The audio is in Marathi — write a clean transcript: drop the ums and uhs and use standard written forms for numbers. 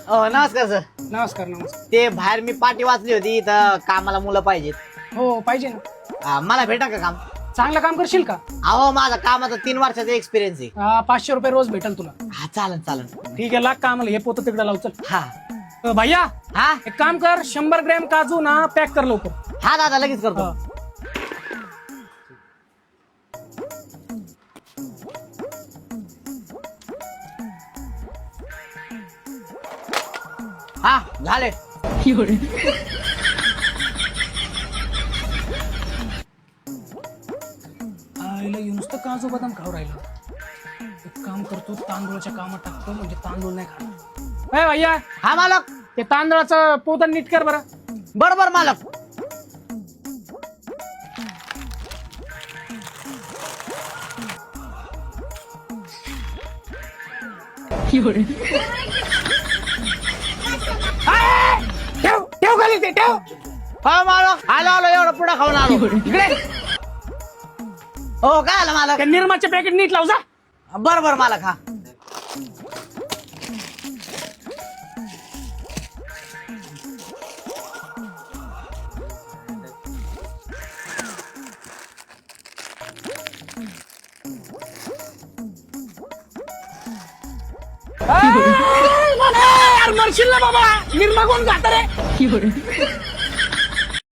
नमस्कार सर. नमस्कार नमस्कार. ते बाहेर मी पाटी वाचली होती इथं कामाला मुलं पाहिजेत. हो पाहिजे ना. मला भेटा का काम? चांगलं काम करशील का? अहो माझा कामाचा 3 वर्षाचा एक्सपिरियन्स आहे. 500 रुपये रोज भेटेल तुला. हा चालन चालन. ठीक आहे, लाग कामाला. हे पोतं तिकडे लाव. चल हा भैया, हा एक काम कर, 100 ग्रॅम काजू ना पॅक कर लवकर. हा दादा लगेच करतो. हा झाले. आईला नुसतं काजू बदाम खाऊ राहिलं. एक काम करतो, तांदूळाच्या कामात टाकतो, म्हणजे तांदूळ नाही खाणार. ए भैया, हा मालक. ते तांदळाचं पोतं नीट कर बरं. बरोबर मालक. ठेव ठेव खाली ते ठेव. हा मालक आलो आलो एवढं पुढे खाऊन आलो. इकडे हो काय आलं मालक? ते निरमाचे पॅकेट नीट लाव जा. बरोबर मालक. हा यार मरशील ना बाबा. निरमा कोण खात रे?